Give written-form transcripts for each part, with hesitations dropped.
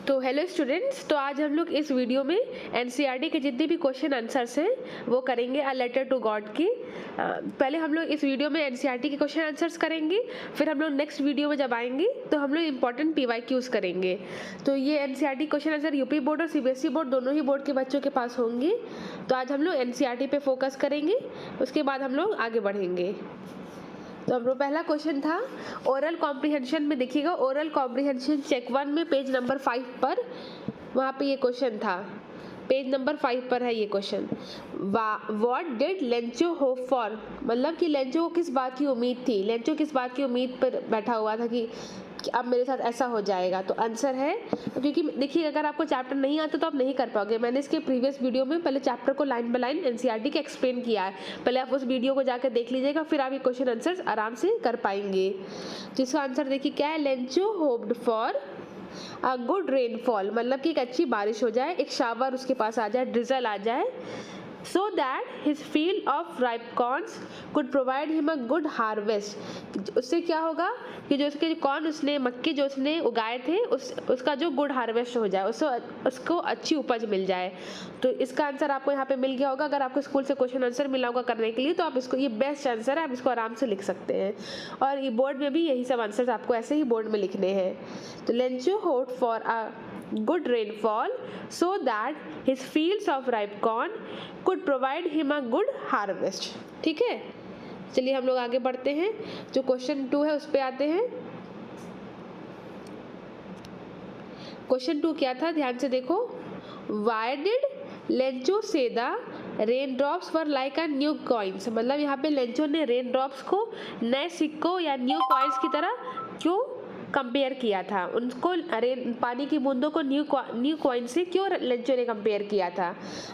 तो hello students, तो आज हम लोग इस वीडियो में एनसीईआरटी के जितने भी क्वेश्चन आंसर्स हैं वो करेंगे अ लेटर टू गॉड की। पहले हम लोग इस वीडियो में एनसीईआरटी के क्वेश्चन आंसर्स करेंगे, फिर हम लोग नेक्स्ट वीडियो में जब आएंगे तो हम लोग इंपॉर्टेंट पीवाईक्यूज करेंगे। तो ये NCERT question answer UP board और सीबीएसई बोर्ड दोनों ही बोर्ड के बच्चों के पास होंगे। तो आज हम लोग एनसीईआरटी पे फोकस करेंगे, उसके बाद हम लोग आगे बढ़ेंगे। तो हम लोग पहला क्वेश्चन था ओरल कॉम्प्रिहेंशन में। देखिएगा, ओरल कॉम्प्रिहेंशन चेक 1 में पेज नंबर 5 पर वहाँ पे ये क्वेश्चन था। पेज नंबर 5 पर है ये question. What did Lencho hope for, मतलब कि लेंचो को किस बात की उम्मीद थी। लेंचो किस बात की उम्मीद पर बैठा हुआ था कि अब मेरे साथ ऐसा हो जाएगा। तो आंसर है, क्योंकि देखिए अगर आपको चैप्टर नहीं आता तो आप नहीं कर पाओगे। मैंने इसके प्रीवियस वीडियो में पहले चैप्टर को लाइन बाय लाइन एनसीईआरटी के एक्सप्लेन किया है, पहले आप उस वीडियो को जाकर देख लीजिएगा, फिर आप ये क्वेश्चन आंसर्स आराम से कर पाएंगे। तो इसका आंसर देखिए क्या है, Lencho hoped for a good rainfall, मतलब कि एक अच्छी बारिश हो जाए, एक शावर उसके पास आ जाए, ड्रिजल आ जाए, so that his field of ripe corns could provide him a good harvest। उससे क्या होगा कि जो उसके कॉर्न उसने मक्के जो उसने उगाए थे उसका जो गुड हार्वेस्ट हो जाए, उसको अच्छी उपज मिल जाए। तो इसका आंसर आपको यहाँ पे मिल गया होगा। अगर आपको स्कूल से क्वेश्चन आंसर मिला होगा करने के लिए तो आप इसको, ये बेस्ट आंसर है, आप इसको आराम से लिख सकते हैं। और ये बोर्ड में भी यही सब आंसर आपको ऐसे ही बोर्ड में लिखने हैं। तो Lencho hoped for a good rainfall so that his fields of ripe corn could provide him a good harvest। ठीक है, चलिए हम लोग आगे बढ़ते हैं। जो क्वेश्चन 2 है उस पे आते हैं। क्वेश्चन 2 क्या था, ध्यान से देखो। Why did लेंचो से the rain drops were like a new coins, मतलब यहाँ पे लेंचो ने रेन ड्रॉप्स को नए सिक्कों या न्यू कॉइन्स की तरह क्यों कंपेयर किया था। उनको पानी की बूंदों को न्यू कॉइन से क्यों लेंचो ने कंपेयर किया था।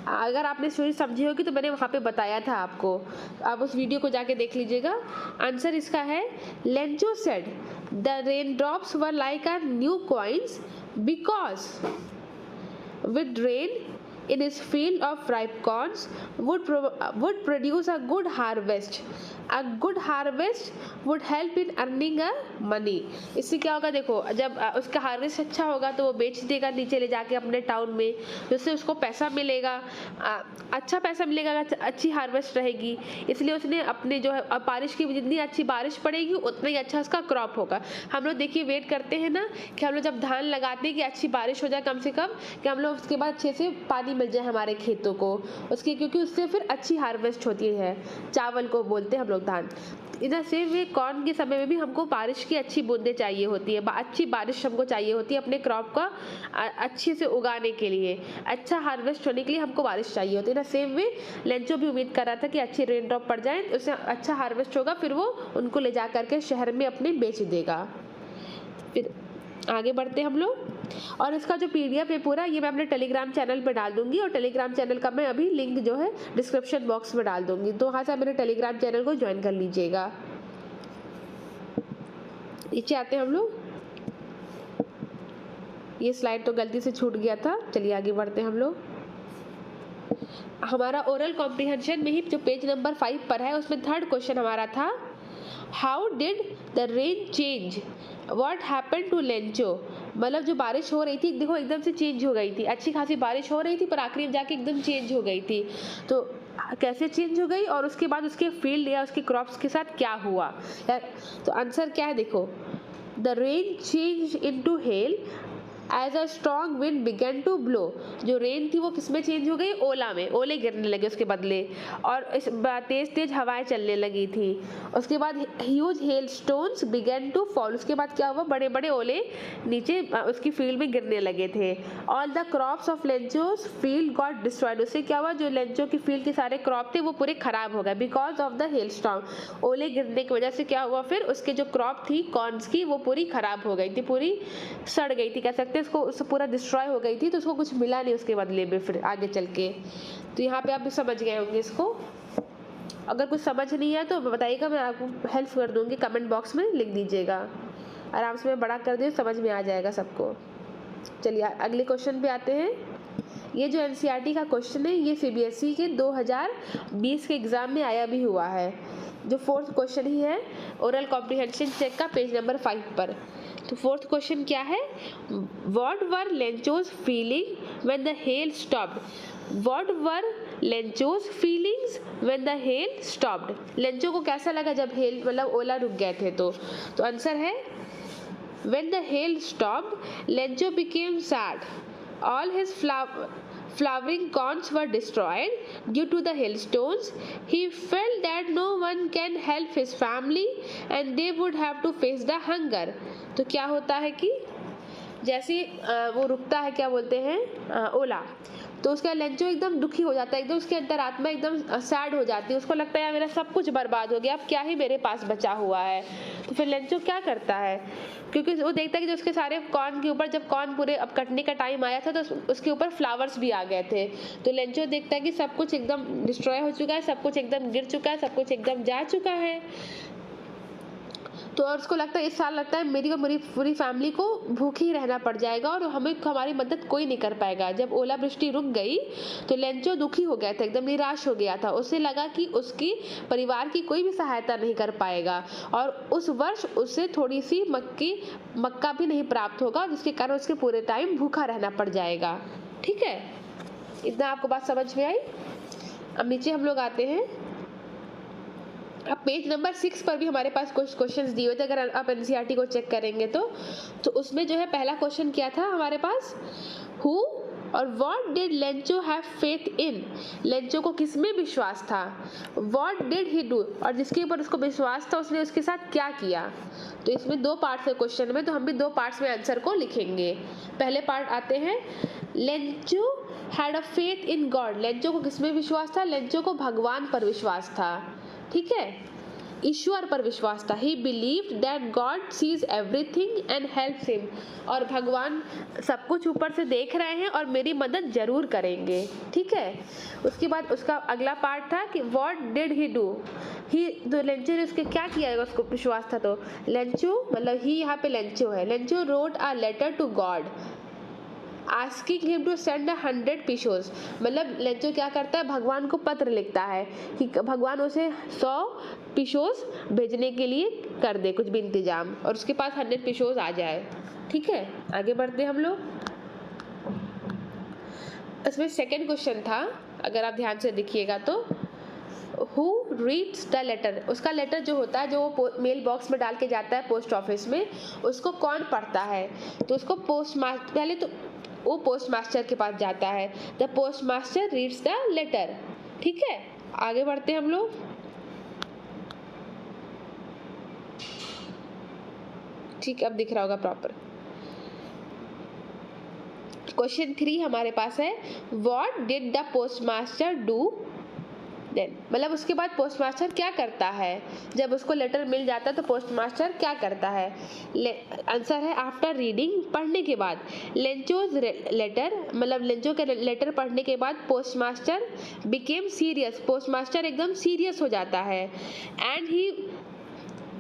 अगर आपने स्टोरी समझी होगी तो मैंने वहाँ पे बताया था आपको, आप उस वीडियो को जाके देख लीजिएगा। आंसर इसका है, Lencho said the rain drops were like a new coins because with rain in his field of ripe corns would produce a good harvest। A good harvest would help in earning a money। इससे क्या होगा, देखो जब उसका harvest अच्छा होगा तो वो बेच देगा नीचे ले जाके अपने टाउन में, जिससे उसको पैसा मिलेगा, अच्छा पैसा मिलेगा, अच्छी हार्वेस्ट रहेगी। इसलिए उसने अपने जो है बारिश की, जितनी अच्छी बारिश पड़ेगी उतना ही अच्छा उसका क्रॉप होगा। हम लोग देखिए वेट करते हैं ना कि हम लोग जब धान लगाते हैं कि अच्छी बारिश हो जाए कम से कम, कि हम लोग उसके बाद अच्छे से पानी मिल जाए हमारे खेतों को उसके, क्योंकि उससे फिर अच्छी हार्वेस्ट होती है। चावल को बोलते हैं हम लोग धान। इधर से वे कॉर्न के समय में भी हमको बारिश की अच्छी बूंदें चाहिए होती है, अच्छी बारिश हमको चाहिए होती है अपने क्रॉप का अच्छे से उगाने के लिए, अच्छा हार्वेस्ट होने के लिए हमको बारिश चाहिए होती है ना। सेम वे लेंचो भी उम्मीद कर रहा था कि अच्छी रेन ड्रॉप पड़ जाए, उससे अच्छा हार्वेस्ट होगा, फिर वो उनको ले जा करके शहर में अपने बेच देगा। फिर आगे बढ़ते हम लोग, और इसका जो पीडीएफ है पूरा ये मैं अपने टेलीग्राम चैनल पर डाल दूंगी, और टेलीग्राम चैनल का मैं अभी लिंक जो है डिस्क्रिप्शन बॉक्स में डाल दूंगी, तो वहाँ से आप मेरे टेलीग्राम चैनल को ज्वाइन कर लीजिएगा। नीचे आते हैं हम लोग, ये स्लाइड तो गलती से छूट गया था, चलिए आगे बढ़ते हैं हम लोग। हमारा ओरल कॉम्प्रिहेंशन में ही जो पेज नंबर 5 पर है उसमें थर्ड क्वेश्चन हमारा था, how did the rain change what happened to Lencho. मतलब जो बारिश हो रही थी देखो एकदम से चेंज हो गई थी, अच्छी खासी बारिश हो रही थी पर आखिरी में जाके एकदम चेंज हो गई थी। तो कैसे चेंज हो गई और उसके बाद उसके फील्ड या उसके क्रॉप्स के साथ क्या हुआ। तो आंसर क्या है, देखो the rain change into hail as a strong wind began to blow. जो रेन थी वो किसमें चेंज हो गई, ओला में, ओले गिरने लगे उसके बदले, और तेज तेज हवाएं चलने लगी थी। उसके बाद huge hail stones began to fall, उसके बाद क्या हुआ, बड़े बड़े ओले नीचे उसकी फील्ड में गिरने लगे थे। All the crops of Lencho's field got destroyed, उससे क्या हुआ, जो लेंचो की फील्ड के सारे क्रॉप थे वो पूरे खराब हो गए because of the hell storm. ओले गिरने की वजह से क्या हुआ, फिर उसके जो क्रॉप थी कॉर्न्स की वो पूरी खराब हो गई थी, पूरी सड़ गई थी, कह सकते उसको पूरा डिस्ट्रॉय हो गई थी, तो उसको कुछ मिला नहीं उसके बदले में फिर आगे चल के। तो यहाँ पे आप भी समझ गए होंगे इसको। अगर कुछ समझ नहीं है तो बताइएगा, मैं आपको हेल्प कर दूंगी, कमेंट बॉक्स में लिख दीजिएगा, आराम से मैं बड़ा कर दूँ, समझ में आ जाएगा सबको। चलिए अगले क्वेश्चन पे आते हैं। ये जो एनसीईआरटी का क्वेश्चन है ये सीबीएसई के 2020 के एग्जाम में आया भी हुआ है। जो फोर्थ क्वेश्चन ही है ओरल कॉम्प्रिहेंशन चेक का पेज नंबर 5 पर। तो फोर्थ क्वेश्चन क्या है, what were Lencho's feeling when the hell stopped, what were Lencho's feelings when the hell stopped, Lencho को कैसा लगा जब हेल मतलब ओला रुक गए थे। तो आंसर है when the hail stopped, Lencho became sad. All his flowering corns were destroyed due to the hailstones. He felt that no one can help his family and they would have to face the hunger. तो क्या होता है कि जैसे वो रुकता है, क्या बोलते हैं, ओला, तो उसका लेंचो एकदम दुखी हो जाता है, एकदम उसके अंतरात्मा एकदम सैड हो जाती है, उसको लगता है यार मेरा सब कुछ बर्बाद हो गया, अब क्या ही मेरे पास बचा हुआ है। तो फिर लेंचो क्या करता है, क्योंकि वो देखता है कि जो उसके सारे कॉर्न के ऊपर, जब कॉर्न पूरे अब कटने का टाइम आया था तो उसके ऊपर फ्लावर्स भी आ गए थे, तो लेंचो देखता है कि सब कुछ एकदम डिस्ट्रॉय हो चुका है, सब कुछ एकदम गिर चुका है, सब कुछ एकदम जा चुका है। तो और उसको लगता है इस साल लगता है मेरी और मेरी पूरी फैमिली को भूखे ही रहना पड़ जाएगा और हमारी मदद कोई नहीं कर पाएगा। जब ओलावृष्टि रुक गई तो लेंचो दुखी हो गया था, एकदम निराश हो गया था, उसे लगा कि उसकी परिवार की कोई भी सहायता नहीं कर पाएगा और उस वर्ष उसे थोड़ी सी मक्का भी नहीं प्राप्त होगा, जिसके कारण उसके पूरे टाइम भूखा रहना पड़ जाएगा। ठीक है, इतना आपको बात समझ में आई। अब नीचे हम लोग आते हैं, अब पेज नंबर 6 पर भी हमारे पास कुछ क्वेश्चंस दिए हुए थे। अगर आप एनसीईआरटी को चेक करेंगे तो उसमें जो है पहला क्वेश्चन क्या था हमारे पास, हु और what did Lencho have faith in, Lencho को किस में विश्वास था, व्हाट डिड ही डू, और जिसके ऊपर उसको विश्वास था उसने उसके साथ क्या किया। तो इसमें 2 पार्ट्स है क्वेश्चन में, तो हम भी 2 पार्ट्स में आंसर को लिखेंगे। पहले पार्ट आते हैं, Lencho had a faith in God, Lencho को किस में विश्वास था, लेंचो को भगवान पर विश्वास था। ठीक है, ईश्वर पर विश्वास था। He believed that God sees everything and helps him, और भगवान सब कुछ ऊपर से देख रहे हैं और मेरी मदद जरूर करेंगे। ठीक है, उसके बाद उसका अगला पार्ट था कि what did he do, तो लेंचो ने उसके क्या किया, उसको विश्वास था तो लेंचो मतलब ही यहाँ पे लेंचो है, Lencho wrote a letter to God asking him to send 100 pesos, मतलब लेंचो क्या करता है, भगवान को पत्र लिखता है कि भगवान उसे 100 पिशोस भेजने के लिए कर दे कुछ भी इंतजाम, और उसके पास 100 पिशोस आ जाए। ठीक है, आगे बढ़ते हम लोग। इसमें सेकंड क्वेश्चन था, अगर आप ध्यान से देखिएगा तो, Who reads the letter, उसका लेटर जो होता है, जो वो मेल बॉक्स में डाल के जाता है पोस्ट ऑफिस में, उसको कौन पढ़ता है, तो उसको पोस्टमास्टर, पहले तो वो पोस्ट मास्टर के पास जाता है, the post master reads the letter. ठीक है, आगे बढ़ते हैं हम लोग। ठीक, अब दिख रहा होगा प्रॉपर। क्वेश्चन 3 हमारे पास है, what did the post master do then, मतलब उसके बाद पोस्ट मास्टर क्या करता है, जब उसको लेटर मिल जाता है तो पोस्ट मास्टर क्या करता है। आंसर है आफ्टर रीडिंग, पढ़ने के बाद, लेंचोज लेटर, मतलब लेंचो के लेटर पढ़ने के बाद post master became serious, post master एकदम सीरियस हो जाता है, and he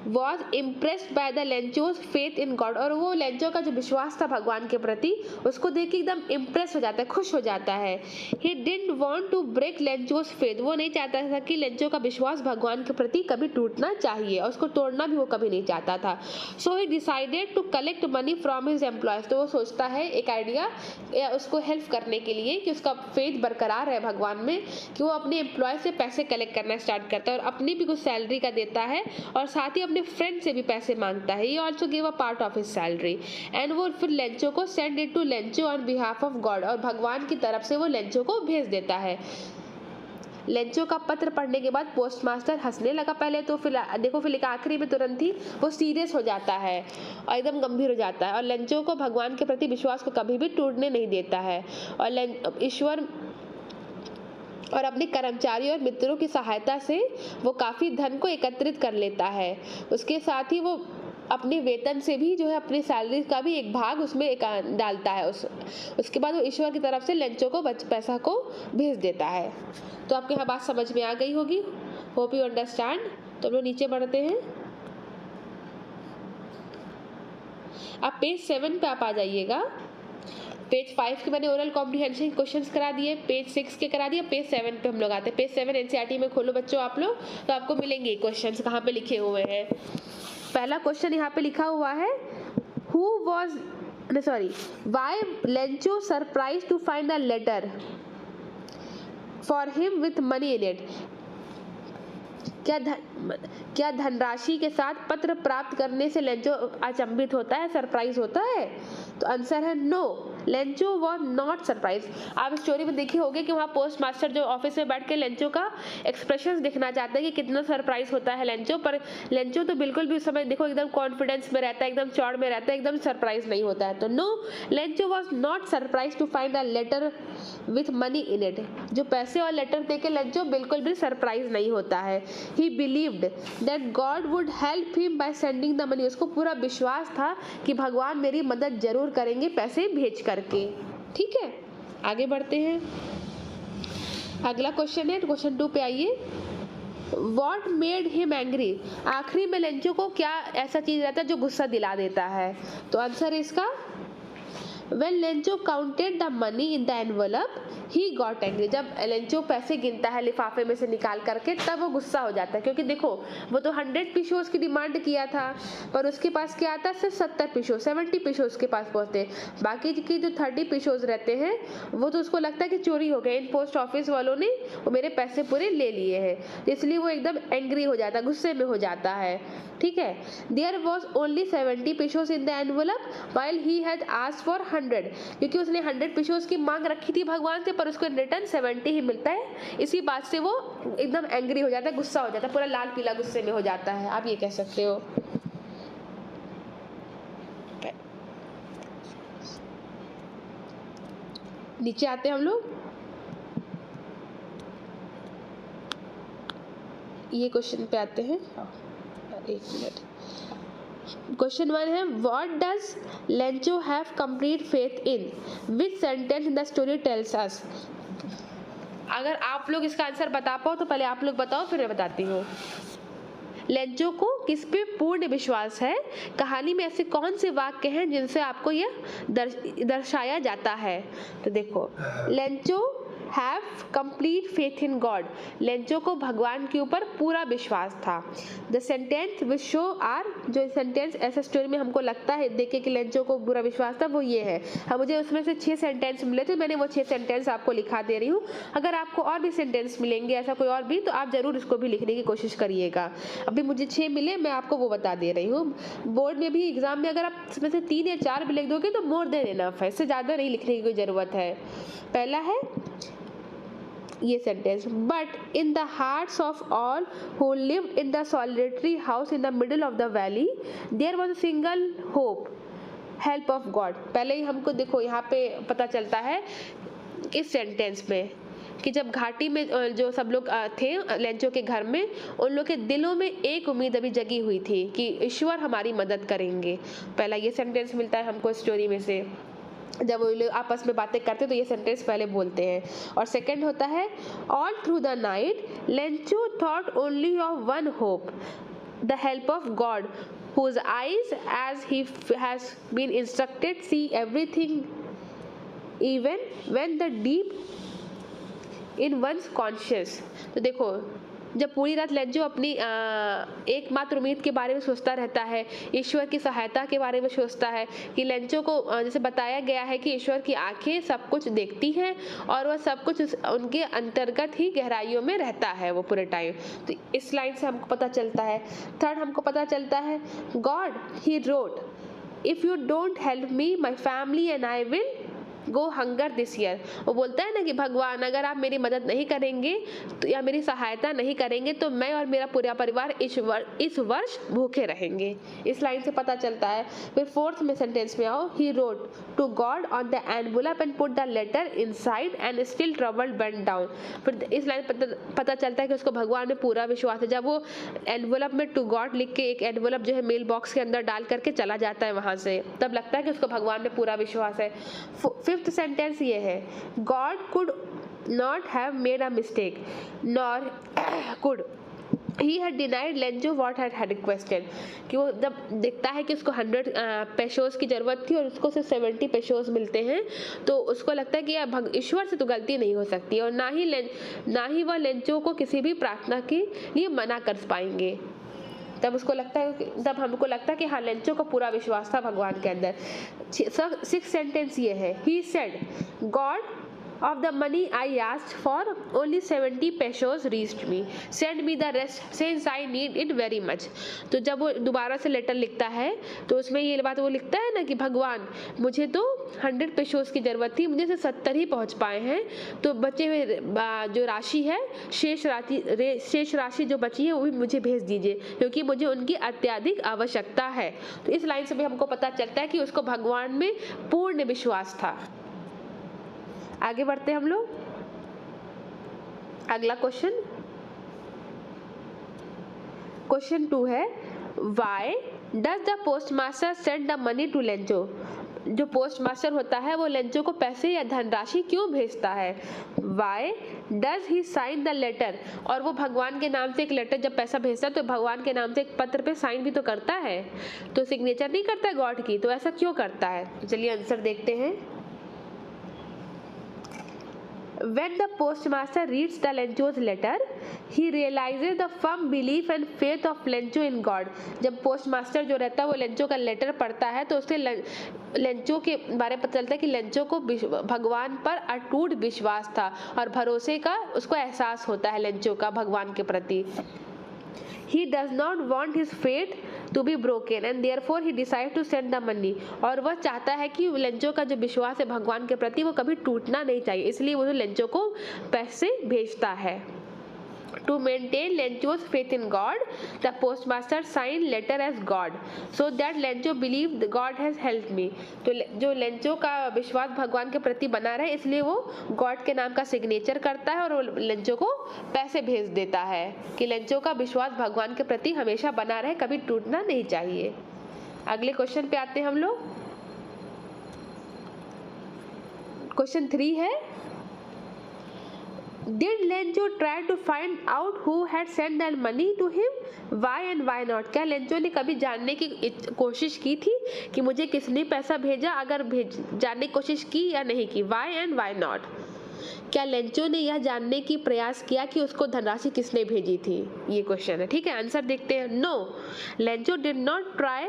was impressed by the Lencho's faith in God, और वो लेंचो का जो विश्वास था भगवान के प्रति उसको देख के एकदम इम्प्रेस हो जाता है, खुश हो जाता है। He didn't want to break Lencho's faith, वो नहीं चाहता था कि लेंचो का विश्वास भगवान के प्रति कभी टूटना चाहिए, और उसको तोड़ना भी वो कभी नहीं चाहता था। So he decided to collect money from his employees, तो वो सोचता है एक आइडिया उसको हेल्प करने के लिए कि उसका फेथ बरकरार है भगवान में, कि वो अपने एम्प्लॉय से पैसे कलेक्ट करना स्टार्ट करता है और अपनी भी कुछ सैलरी का देता है और साथ ही अपने फ्रेंड से भी पैसे मांगता है। ये also give a part of his salary, and वो फिर लेंचो को send it to Lencho on behalf of God, और भगवान की तरफ से वो लेंचो को भेज देता है। लेंचो का पत्र पढ़ने के बाद पोस्ट मास्टर हंसने लगा पहले तो, फिर देखो फिर आखिरी में तुरंत ही वो सीरियस हो जाता है और एकदम गंभीर हो जाता है, और लेंचो को भगवान के प्रति विश्वास को कभी भी टूटने नहीं देता है, और ईश्वर और अपने कर्मचारियों और मित्रों की सहायता से वो काफ़ी धन को एकत्रित कर लेता है। उसके साथ ही वो अपने वेतन से भी जो है अपनी सैलरी का भी एक भाग उसमें डालता है। उसके बाद वो ईश्वर की तरफ से लेंचो को पैसा को भेज देता है। तो आपके यहाँ बात समझ में आ गई होगी, होप यू अंडरस्टैंड। तो हम लोग नीचे बढ़ते हैं, अब पेज 7 पे आप आ जाइएगा। पेज 5 के मैंने ओरल कॉम्प्रिहेंशन क्वेश्चंस करा दिए, पेज 6 के करा दिए, पेज 7 पे हम लोग आते हैं। पेज 7 एनसीईआरटी में खोलो बच्चों आप लोग, तो आपको मिलेंगे क्वेश्चंस कहाँ पे लिखे हुए हैं। पहला क्वेश्चन यहाँ पे लिखा हुआ है, who was no sorry why Lencho surprised to find a letter for him with money in it? क्या धनराशि के साथ पत्र प्राप्त करने से लेंचो अचंभित होता है, सरप्राइज होता है? तो आंसर है no, Lencho was not surprise. आप स्टोरी में देखे होंगे कि वहाँ पोस्ट मास्टर जो ऑफिस में बैठ के लेंचो का एक्सप्रेशन दिखना चाहता है कि कितना सरप्राइज होता है लेंचो, पर लेंचो तो बिल्कुल भी उस समय देखो एकदम कॉन्फिडेंस में रहता है, एकदम चौड़ में रहता है, एकदम सरप्राइज नहीं होता है। तो no, Lencho was not surprise to find a letter with money in it. जो पैसे और लेटर देके लेंचो बिल्कुल भी सरप्राइज नहीं होता है। He believed that God would help him by sending the money। उसको पूरा विश्वास था कि भगवान मेरी मदद जरूर करेंगे पैसे भेज करके। ठीक है, आगे बढ़ते हैं। अगला क्वेश्चन है, क्वेश्चन 2 पे आइए। What made him angry? आखिरी में लेंचो को क्या ऐसा चीज रहता है जो गुस्सा दिला देता है? तो आंसर है इसका When Lencho counted the money in the envelope, he got angry। जब लेंचो पैसे गिनता है लिफाफे में से निकाल करके तब वो गुस्सा हो जाता है, क्योंकि देखो वो तो 100 पिशोस की डिमांड किया था पर उसके पास क्या आता है, सिर्फ 70 पिशोस, 70 पिशोस के पास पहुंचते। बाकी की जो 30 पिशोस रहते हैं वो तो उसको लगता है कि चोरी हो गए, इन पोस्ट ऑफिस वालों ने वो मेरे पैसे पूरे ले लिए हैं, इसलिए वो एकदम एंग्री हो जाता है, गुस्से में हो जाता है। ठीक है, there was only 70 pesos in the envelope while he had asked for 100। क्योंकि उसने 100 पिशोस की मांग रखी थी भगवान से, पर उसको इन रिटर्न 70 ही मिलता है। इसी बात से वो एकदम एंग्री हो जाता है, गुस्सा हो जाता है, पूरा लाल पीला गुस्से में हो जाता है, आप ये कह सकते हो। नीचे आते हैं हम लोग, ये क्वेश्चन पे आते हैं। एक मिनट, क्वेश्चन 1 है what does Lencho have complete faith in, which sentence in the story tells us. अगर आप लोग इसका आंसर बता पाओ तो पहले आप लोग बताओ, फिर मैं बताती हूँ। लेंचो को किस पे पूर्ण विश्वास है? कहानी में ऐसे कौन से वाक्य हैं जिनसे आपको यह दर्शाया जाता है? तो देखो, Lencho have complete faith in God, Lencho को भगवान के ऊपर पूरा विश्वास था। The sentence which show are, जो सेंटेंस ऐसे स्टोरी में हमको लगता है देखे कि लेंचो को पूरा विश्वास था, वो ये है। हाँ, मुझे उसमें से 6 सेंटेंस मिले थे, मैंने वो 6 सेंटेंस आपको लिखा दे रही हूँ। अगर आपको और भी सेंटेंस मिलेंगे ऐसा कोई और भी, तो आप जरूर इसको भी लिखने की कोशिश करिएगा। अभी मुझे 6 मिले, मैं आपको वो बता दे रही हूँ। बोर्ड में भी एग्जाम में अगर आप इसमें से 3 या 4 भी लिख दोगे तो मोर देन इनफ है, इससे ज़्यादा नहीं लिखने की कोई ज़रूरत है। पहला है ये sentence, but in the hearts of all who lived in the solitary house in the middle of the valley there was a single hope, help of God. पहले ही हमको देखो यहाँ पे पता चलता है इस सेंटेंस में कि जब घाटी में जो सब लोग थे लेंचो के घर में, उन लोग के दिलों में एक उम्मीद अभी जगी हुई थी कि ईश्वर हमारी मदद करेंगे। पहला ये सेंटेंस मिलता है हमको स्टोरी में से, जब वो लोग आपस में बातें करते तो ये सेंटेंस पहले बोलते हैं। और सेकंड होता है all through the night Lencho thought only of one hope, the help of God whose eyes as he has been instructed see everything even when the deep in one's conscious। तो देखो, जब पूरी रात Lencho अपनी एकमात्र उम्मीद के बारे में सोचता रहता है, ईश्वर की सहायता के बारे में सोचता है कि लेंचो को जैसे बताया गया है कि ईश्वर की आंखें सब कुछ देखती हैं और वह सब कुछ उनके अंतर्गत ही गहराइयों में रहता है वो पूरे टाइम। तो इस लाइन से हमको पता चलता है। थर्ड हमको पता चलता है God he wrote, if you don't help me my family and I will go hunger this year. वो बोलता है ना कि भगवान अगर आप मेरी मदद नहीं करेंगे तो या मेरी सहायता नहीं करेंगे तो मैं और मेरा पूरा परिवार इस वर्ष भूखे रहेंगे। इस लाइन से पता चलता है। फिर फोर्थ में सेंटेंस में आओ, he wrote to God on the envelope and put the letter inside and still trouble bent down. फिर इस लाइन पता चलता है कि उसको भगवान में पूरा विश्वास है। जब वो एनवलप में टू गॉड लिख के एक एनवलप जो है मेल बॉक्स के अंदर डाल करके चला जाता है वहां से, तब लगता है कि उसको भगवान में पूरा विश्वास है। फिफ्थ सेंटेंस ये है, God could not have made a mistake nor could he had denied Lencho what had requested. कि वो जब देखता है कि उसको 100 पेशोस की ज़रूरत थी और उसको सिर्फ 70 पेशोस मिलते हैं, तो उसको लगता है कि यार ईश्वर से तो गलती नहीं हो सकती और ना ही वह लेंचो को किसी भी प्रार्थना के लिए मना कर पाएंगे। तब उसको लगता है, तब हमको लगता है कि हाँ लेंचो को पूरा विश्वास था भगवान के अंदर। 6th सेंटेंस ये है, he said God of the money I asked for only 70 pesos reached me, send me the rest since I need it very much। तो जब वो दोबारा से लेटर लिखता है तो उसमें ये बात वो लिखता है ना कि भगवान मुझे तो 100 पेशोस की ज़रूरत थी, मुझे सिर्फ 70 ही पहुंच पाए हैं, तो बचे हुए जो राशि है शेष राशि जो बची है वो भी मुझे भेज दीजिए, क्योंकि मुझे उनकी अत्यधिक आवश्यकता है। तो इस लाइन से भी हमको पता चलता है कि उसको भगवान में पूर्ण विश्वास था। आगे बढ़ते हैं हम लोग। अगला क्वेश्चन 2 है, why does the post master send the money to Lencho. जो पोस्ट मास्टर होता है वो लेंचो को पैसे या धनराशि क्यों भेजता है? Why does he sign the letter, और वो भगवान के नाम से एक लेटर जब पैसा भेजता है तो भगवान के नाम से एक पत्र पे साइन भी तो करता है, तो सिग्नेचर नहीं करता है गॉड की, तो ऐसा क्यों करता है? तो चलिए आंसर देखते हैं। When the postmaster reads the Lencho's letter, he realizes the firm belief and faith of Lencho in God। जब पोस्टमास्टर जो रहता है वो लेंचो का लेटर पढ़ता है तो उससे लेंचो के बारे में पता चलता है कि लेंचो को भगवान पर अटूट विश्वास था और भरोसे का उसको एहसास होता है लेंचो का भगवान के प्रति। He does not want his fate to be broken and therefore he decides to send the money। और वह चाहता है कि लेंचो का जो विश्वास है भगवान के प्रति वो कभी टूटना नहीं चाहिए, इसलिए वो लेंचो को पैसे भेजता है। To maintain Lencho's faith in God, the postmaster signed letter as God, so that Lencho believed God has helped me। तो जो लेंचो का विश्वास भगवान के प्रति बना रहे इसलिए वो गॉड के नाम का सिग्नेचर करता है और वो लेंचो को पैसे भेज देता है कि लेंचो का विश्वास भगवान के प्रति हमेशा बना रहे, कभी टूटना नहीं चाहिए। अगले क्वेश्चन पे आते हैं हम लोग। क्वेश्चन 3 है, Did Lencho try to find out who had sent that money to him? Why and why not? क्या लेंचो ने कभी जानने की कोशिश की थी कि मुझे किसने पैसा भेजा, अगर जानने की कोशिश की या नहीं की? Why and why not? क्या लेंचो ने यह जानने की प्रयास किया कि उसको धनराशि किसने भेजी थी? ये क्वेश्चन है, ठीक है। आंसर देखते हैं। No, Lencho did not try,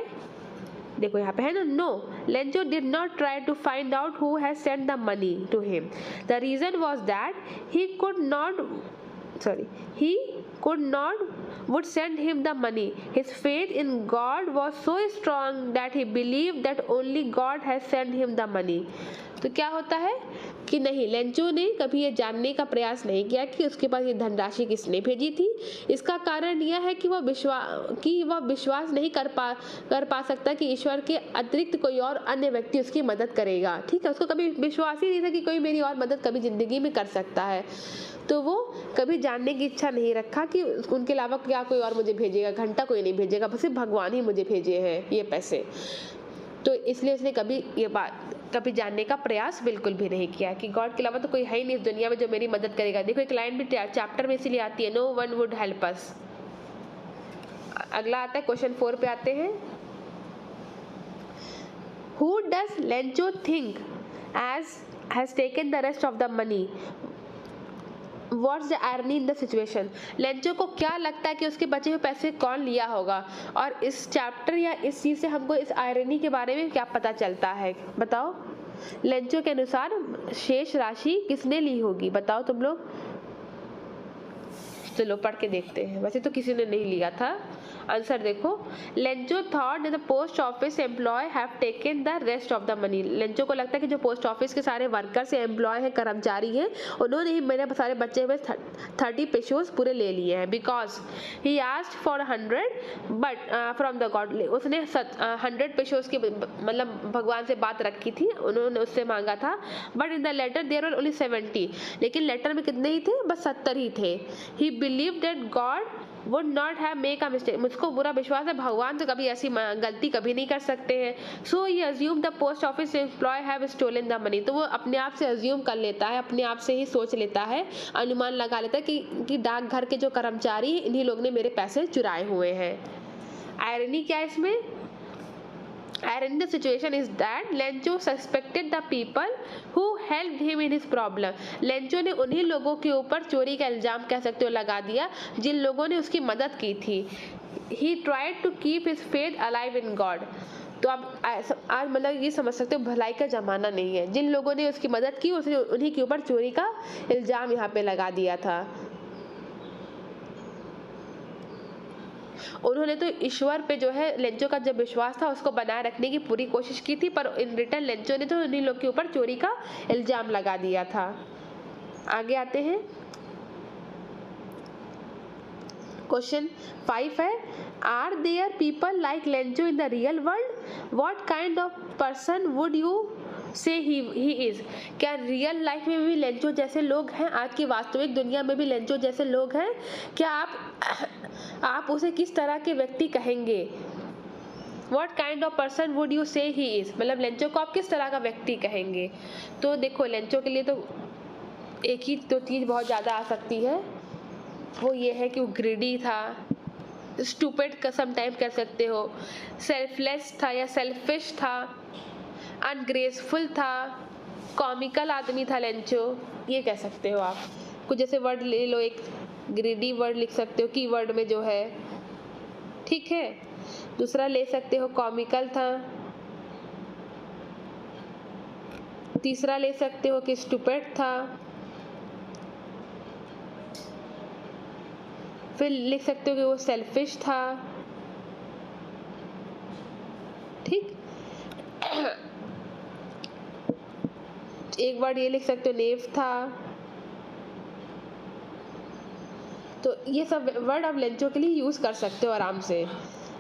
देखो यहाँ पे है ना, no, Lencho did not try to find out who has sent the money to him. The reason was that he could not would send him the money। His faith in God was so strong that he believed that only God has sent him the money। तो क्या होता है कि नहीं, Lencho ने कभी ये जानने का प्रयास नहीं किया कि उसके पास ये धनराशि किसने भेजी थी। इसका कारण यह है कि वह विश्वास नहीं कर पा सकता कि ईश्वर के अतिरिक्त कोई और अन्य व्यक्ति उसकी मदद करेगा, ठीक है। उसको कभी विश्वास ही नहीं था कि कोई मेरी और मदद कभी जिंदगी में कर सकता है, तो वो कभी जानने की इच्छा नहीं रखा कि उनके अलावा क्या कोई और मुझे भेजेगा, घंटा कोई नहीं भेजेगा, बस सिर्फ भगवान ही मुझे भेजे हैं ये पैसे। तो इसलिए उसने कभी ये बात कभी जानने का प्रयास बिल्कुल भी नहीं किया कि गॉड के अलावा तो कोई है ही नहीं इस दुनिया में जो मेरी मदद करेगा। देखो एक लाइन भी चैप्टर में इसीलिए आती है, no one would help us. अगला आता है क्वेश्चन 4 पे आते हैं। Who does Lencho think has taken the rest of the money? What's the irony in the situation? Lencho को क्या लगता है कि उसके बचे हुए पैसे कौन लिया होगा? और इस चैप्टर या इस चीज से हमको इस आयरनी के बारे में क्या पता चलता है, बताओ। लेंचो के अनुसार शेष राशि किसने ली होगी, बताओ तुम लोग। चलो पढ़ के देखते हैं। वैसे तो किसी ने नहीं लिया था। आंसर देखो, Lencho thought the post office employ have taken the rest of the money. Lencho को लगता है कि जो पोस्ट ऑफिस के सारे वर्कर्स हैं, एम्प्लॉय हैं, कर्मचारी हैं, उन्होंने ही मेरे सारे बचे हुए 30 पेशोस पूरे ले लिए हैं। Because he asked for 100 but from the God. उसने 100 पेशोस की मतलब भगवान से बात रखी थी, उन्होंने उससे मांगा था। But in the letter there were only 70। लेकिन लेटर में कितने ही थे? बस 70 ही थे। ही believe that God would not have make a mistake. मुझको पूरा विश्वास है भगवान तो कभी ऐसी गलती कभी नहीं कर सकते हैं। So he assume the post office employ have stolen the money. तो वो अपने आप से अज्यूम कर लेता है, अपने आप से ही सोच लेता है, अनुमान लगा लेता है कि डाकघर के जो कर्मचारी हैं इन्हीं लोग ने मेरे पैसे चुराए हुए हैं। आयरनी क्या है इसमें? And in the situation is that Lencho suspected the people who helped him in his problem. Lencho ने उन्हीं लोगों के ऊपर चोरी का इल्जाम कह सकते हो लगा दिया जिन लोगों ने उसकी मदद की थी. He tried to keep his faith alive in God. तो आप आज मतलब ये समझ सकते हो भलाई का जमाना नहीं है. जिन लोगों ने उसकी मदद की उसने उन्हीं के ऊपर चोरी का इल्जाम यहाँ पे लगा दिया था. उन्होंने तो ईश्वर पे जो है लेंचो का जब विश्वास था उसको बनाए रखने की पूरी कोशिश की थी, पर इन रिटर्न लेंचो ने तो उन्हीं लोग के ऊपर चोरी का इल्जाम लगा दिया था. आगे आते हैं. क्वेश्चन 5 है, are there people like Lencho in the real world? What kind of person would you say he is? क्या रियल लाइफ में भी लेंचो जैसे लोग हैं? आज की वास्तविक दुनिया में भी लेंचो जैसे लोग हैं? क्या आप उसे किस तरह के व्यक्ति कहेंगे? What kind of person would you say he is? मतलब लेंचो को आप किस तरह का व्यक्ति कहेंगे? तो देखो लेंचो के लिए तो एक ही तो चीज़ बहुत ज़्यादा आ सकती है, वो ये है कि वो ग्रीडी था, स्टूपिड का समटाइम कह सकते हो, सेल्फलेस था या सेल्फिश था, अनग्रेसफुल था, कॉमिकल आदमी था लेंचो, ये कह सकते हो आप. कुछ जैसे वर्ड ले लो, एक ग्रीडी वर्ड लिख सकते हो कीवर्ड में जो है, ठीक है. दूसरा ले सकते हो कॉमिकल था. तीसरा ले सकते हो कि स्टूपिड था. फिर लिख सकते हो कि वो सेल्फिश था. ठीक. एक वर्ड ये लिख सकते हो नेव था. तो ये सब वर्ड आप लेंचो के लिए यूज कर सकते हो आराम से.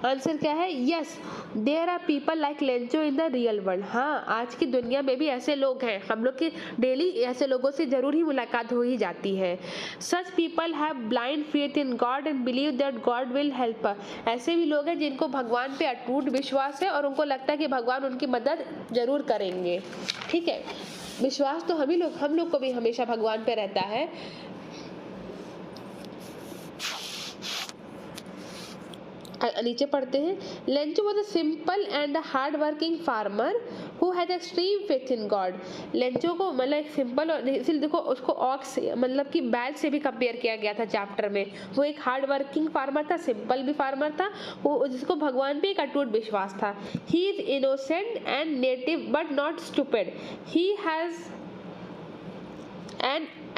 आंसर क्या है? Yes, there are people like Lencho in the real world. हाँ, आज की दुनिया में भी ऐसे लोग हैं. हम लोग की डेली ऐसे लोगों से जरूर ही मुलाकात हो ही जाती है. Such people have blind faith in God and believe that God will help us. ऐसे भी लोग हैं जिनको भगवान पे अटूट विश्वास है और उनको लगता है कि भगवान उनकी मदद जरूर करेंगे. ठीक है, विश्वास तो हम लोग को भी हमेशा भगवान पे रहता है. नीचे पढ़ते हैं. Lencho was a simple and hard working farmer who had extreme faith in God. Lencho को मतलब एक सिंपल और इसलिए देखो उसको ऑक्स मतलब कि बैल से भी कंपेयर किया गया था चैप्टर में. वो एक हार्ड वर्किंग फार्मर था, सिंपल भी फार्मर था, वो जिसको भगवान पे एक अटूट विश्वास था. He is innocent and native but not stupid. He has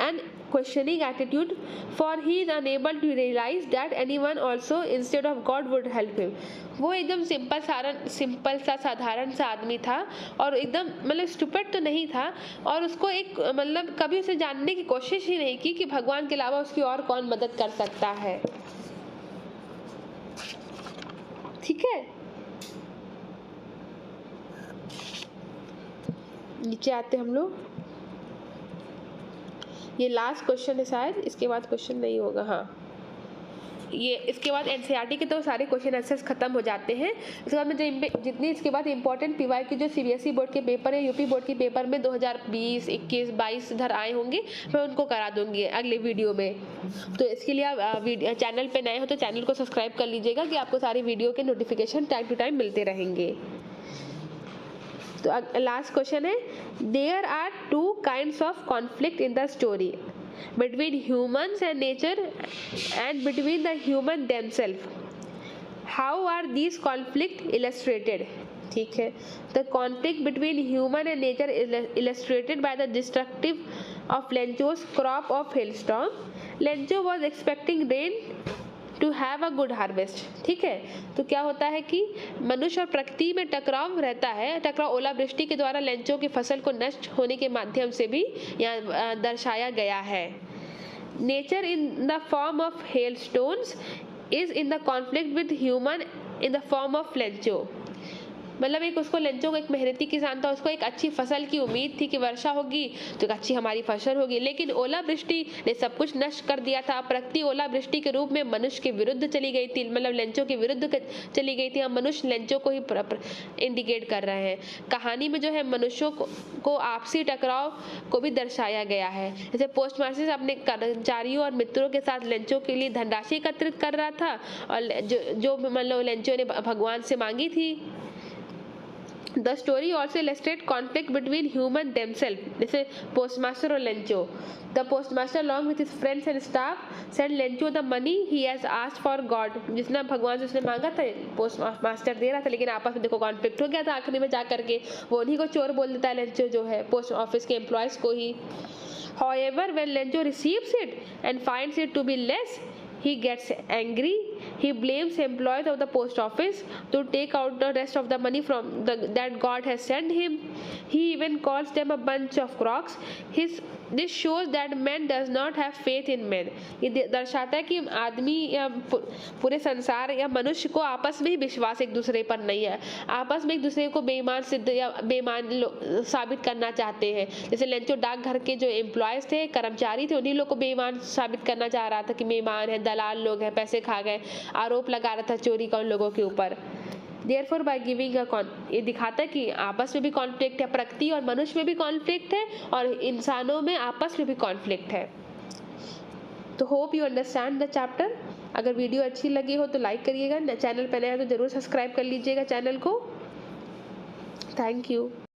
an questioning attitude, for he is unable to realize that anyone also instead of God would help him. वो एकदम सिंपल सा साधारण सा आदमी था और एकदम मतलब स्टूपिड तो नहीं था, और उसको एक मतलब कभी उसे जानने की कोशिश ही नहीं की कि भगवान के अलावा उसकी और कौन मदद कर सकता है. ठीक है, नीचे आते हम लोग. ये लास्ट क्वेश्चन है शायद, इसके बाद क्वेश्चन नहीं होगा. हाँ, ये इसके बाद एनसीईआरटी के तो सारे क्वेश्चन आंसर्स खत्म हो जाते हैं. इसके बाद में जितनी इसके बाद इंपॉर्टेंट पीवाई की जो सीबीएसई बोर्ड के पेपर है, यूपी बोर्ड के पेपर में 2020, 21, 22 इधर आए होंगे, मैं उनको करा दूंगी अगले वीडियो में. तो इसके लिए आप चैनल पे नए हो तो चैनल को सब्सक्राइब कर लीजिएगा कि आपको सारी वीडियो के नोटिफिकेशन टाइम टू टाइम मिलते रहेंगे. तो लास्ट क्वेश्चन है, there are two kinds of conflict in the story between humans and nature and between the human themselves. How are these conflict illustrated? ठीक है, the conflict between human and nature is illustrated by the destructive of Lencho's crop of hailstorm. Lencho was expecting rain to have a good harvest. ठीक है, तो क्या होता है कि मनुष्य और प्रकृति में टकराव रहता है. टकराव ओलावृष्टि के द्वारा लेंचो की फसल को नष्ट होने के माध्यम से भी यहाँ दर्शाया गया है. Nature in the form of hail stones is in the conflict with human in the form of Lencho. मतलब एक उसको लेंचो को एक मेहनती किसान था, उसको एक अच्छी फसल की उम्मीद थी कि वर्षा होगी तो एक अच्छी हमारी फसल होगी, लेकिन ओलावृष्टि ने सब कुछ नष्ट कर दिया था. प्रकृति ओलावृष्टि के रूप में मनुष्य के विरुद्ध चली गई थी, मतलब लेंचो के विरुद्ध चली गई थी. हम मनुष्य लेंचो को ही इंडिकेट कर रहे हैं. कहानी में जो है मनुष्यों को आपसी टकराव को भी दर्शाया गया है. जैसे पोस्टमास्टर अपने कर्मचारियों और मित्रों के साथ लेंचो के लिए धनराशि एकत्रित कर रहा था, और जो मतलब लेंचो ने भगवान से मांगी थी The story also illustrates conflict between human themselves. जैसे postmaster और Lencho. The postmaster along with his friends and staff sent Lencho the money he has asked for God. जिसने भगवान से उसने मांगा था, postmaster दे रहा था, लेकिन आपस में देखो कॉन्फ्लिक्ट हो गया था आखिरी में जा करके. वो उन्हीं को चोर बोल देता है लेंचो जो है, पोस्ट ऑफिस के एम्प्लॉयज को ही. However, when Lencho receives it and finds it to be less, he gets angry. He blames employees of the post office to take out the rest of the money that God has sent him. He even calls them a bunch of crooks. This shows that man does not have faith in man. ये दर्शाता है कि आदमी या पूरे संसार या मनुष्य को आपस में ही विश्वास एक दूसरे पर नहीं है. आपस में एक दूसरे को बेईमान सिद्ध या बेईमान साबित करना चाहते हैं. जैसे लेंचो डाकघर के जो एम्प्लॉयज थे, कर्मचारी थे, उन्हीं लोग को बेईमान साबित करना चाह रहा था कि बेईमान है, दलाल लोग हैं, पैसे खा गए, आरोप लगा रहा था चोरी का उन लोगों के ऊपर. Therefore, by giving ये दिखाता है कि आपस में भी कॉन्फ्लिक्ट है, प्रकृति और मनुष्य में भी कॉन्फ्लिक्ट है और इंसानों में आपस में भी कॉन्फ्लिक्ट है. तो hope you understand the chapter. अगर वीडियो अच्छी लगी हो तो लाइक करिएगा, चैनल पर नया है तो जरूर सब्सक्राइब कर लीजिएगा चैनल को. Thank you.